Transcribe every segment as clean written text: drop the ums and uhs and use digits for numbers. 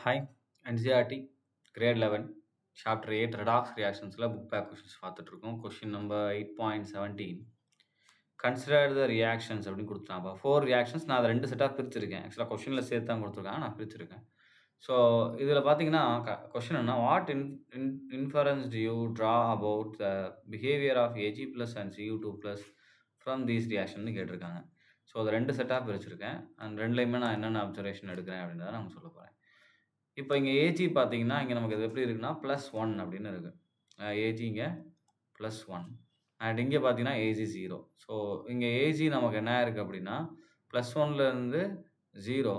Hi, NCERT Grade 11 Chapter 8 Redox Reactionsல book back questions பார்த்துட்டு இருக்கோம். Question number 8.17 consider the reactions அப்படின்னு கொடுத்துட்டான். அப்போ 4 ரியாக்ஷன்ஸ் நான் அதை 2 செட்டாக பிரிச்சிருக்கேன். ஆக்சுவலாக கொஷினில் சேர்த்து தான் கொடுத்துருக்காங்க, நான் பிரிச்சிருக்கேன். ஸோ இதில் பார்த்தீங்கன்னா கொஷின் என்ன, what inference do you draw about the behaviour of A G plus and C U two plus from these reaction கேட்டிருக்காங்க. ஸோ அதை 2 செட்டாக பிரிச்சிருக்கேன். அண்ட் ரெண்டுலேயுமே நான் என்னென்ன அப்சர்வேஷன் எடுக்கிறேன் அப்படின்றத நான் சொல்ல போகிறேன். இப்போ இங்கே ஏஜி பார்த்தீங்கன்னா, இங்கே நமக்கு இது எப்படி இருக்குன்னா +1 அப்படின்னு இருக்கு. ஏஜி இங்கே +1 அண்ட் இங்கே பார்த்தீங்கன்னா ஏஜி 0. ஸோ இங்கே ஏஜி நமக்கு என்ன இருக்குது அப்படின்னா +1லேருந்து 0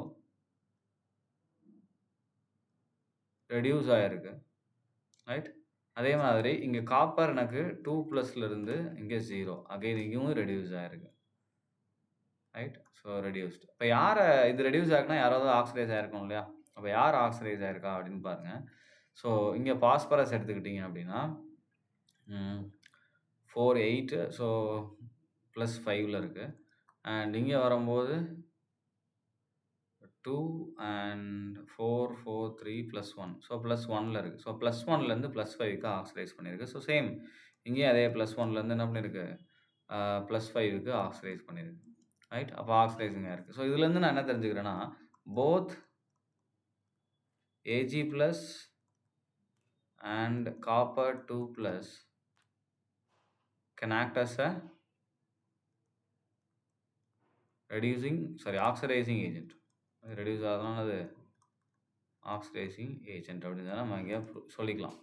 ரெடியூஸ் ஆகிருக்கு, ரைட். அதே மாதிரி இங்கே காப்பர் எனக்கு 2+லேருந்து இங்கே 0 அகைன் இங்கேயும் ரெடியூஸ் ஆகிருக்கு, ரைட். So reduced. இப்போ யாரை இது ரெடியூஸ் ஆகுனா யாராவது ஆக்சிடைஸ் ஆகிருக்கும் இல்லையா? அப்போ யார் ஆக்சிடைஸ் ஆகிருக்கா அப்படின்னு பாருங்கள். ஸோ இங்கே பாஸ்பரஸ் எடுத்துக்கிட்டிங்க அப்படின்னா 4 8 ஸோ +5ல் இருக்குது. அண்ட் இங்கே வரும்போது 2 அண்ட் 4 4 3 +1 ஸோ +1ல் இருக்குது. ஸோ +1லேருந்து +5க்கு ஆக்சிடைஸ் பண்ணியிருக்கு. ஸோ சேம் இங்கேயும் அதே +1லேருந்து என்ன பண்ணியிருக்கு, +5க்கு ஆக்சிடைஸ் பண்ணியிருக்கு, ரைட். அப்போ ஆக்சிடைஸிங்காக இருக்குது. ஸோ இதுலேருந்து நான் என்ன தெரிஞ்சுக்கிறேன்னா, both Ag plus and copper 2 plus can act as a oxidizing agent. Reduce ஆகுதுன்னா அது ஆக்சிடைசிங் ஏஜென்ட் அப்படின்னு தான் நம்ம இங்கே சொல்லிக்கலாம்.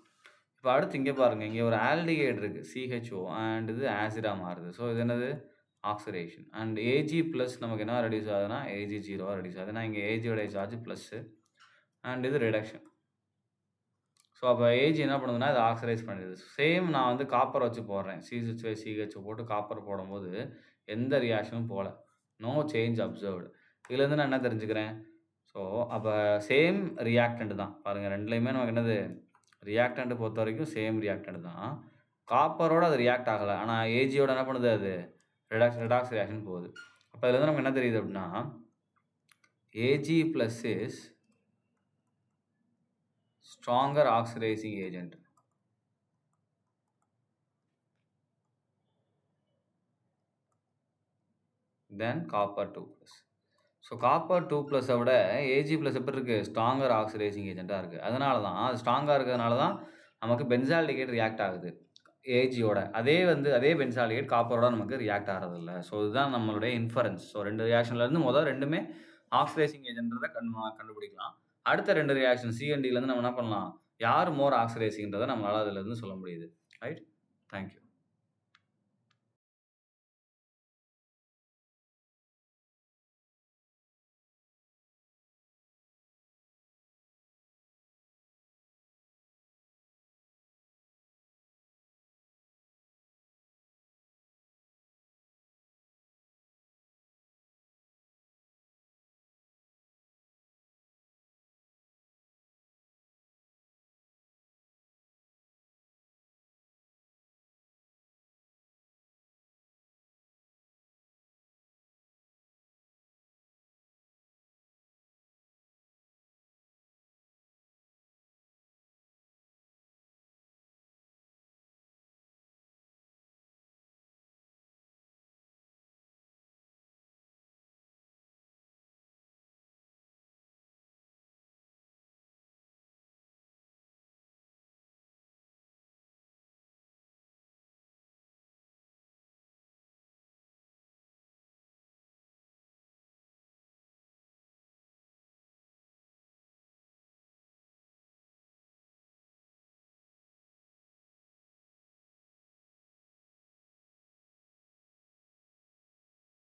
இப்போ அடுத்து இங்கே பாருங்கள், இங்கே ஒரு ஆல்டிகைட் இருக்குது CHO அண்ட் இது ஆசிடாக மாறுது. ஸோ இது என்னது, ஆக்சிடேஷன். அண்ட் ஏஜி ப்ளஸ் நமக்கு என்ன ரெடியூஸ் ஆகுதுன்னா ஏஜி 0 ரெடியூஸ் ஆகுது. நான் இங்கே ஏஜியோடைய சார்ஜ் ப்ளஸ்ஸு அண்ட் இது ரிடக்ஷன். ஸோ அப்போ ஏஜி என்ன பண்ணுதுன்னா இது ஆக்சிடைஸ் பண்ணிடுது. சேம் நான் வந்து காப்பர் வச்சு போடுறேன், CH5CH போட்டு காப்பர் போடும்போது எந்த ரியாக்ஷனும் போகல, நோ சேஞ்ச் அப்சர்வ்டு. இதுலேருந்து நான் என்ன தெரிஞ்சுக்கிறேன், ஸோ அப்போ சேம் ரியாக்டண்ட் தான் பாருங்கள். ரெண்டுலேயுமே நமக்கு என்னது, ரியாக்டண்ட்டு பொறுத்த வரைக்கும் சேம் ரியாக்டண்ட் தான். காப்பரோடு அது ரியாக்ட் ஆகலை, ஆனால் ஏஜியோட என்ன பண்ணுது, அது ரெடாக்ஸ் ரியாக்ஷன் போகுது. அப்போ இதுலேருந்து நமக்கு என்ன தெரியுது அப்படின்னா, A G plus is stronger oxidizing agent than copper 2 plus. So copper 2 ப்ளஸை விட ஏஜி ப்ளஸ் எப்படி இருக்குது, ஸ்ட்ராங்கர் ஆக்சிடைசிங் ஏஜென்ட்டாக இருக்குது. அதனால தான் அது ஸ்ட்ராங்காக இருக்கிறதுனால தான் நமக்கு பென்சால்டிகைட் ரியாக்ட் ஆகுது ஏஜியோட. அதே பென்சால்டிகைட் காப்பரோட நமக்கு ரியாக்ட் ஆகிறதில்ல. ஸோ இதுதான் நம்மளுடைய இன்ஃபரன்ஸ். ஸோ 2 ரியாக்ஷன்லேருந்து ரெண்டுமே ஆக்சிடைசிங் ஏஜென்ட்ன்றதை கண்டுபிடிக்கலாம். அடுத்த 2 ரியாக்ஷன் CNDலேருந்து நம்ம என்ன பண்ணலாம், யார் மோர் ஆக்சிடைசிங்கிறதை நம்மளால் அதிலேருந்து சொல்ல முடியுது, ரைட். தேங்க்யூ.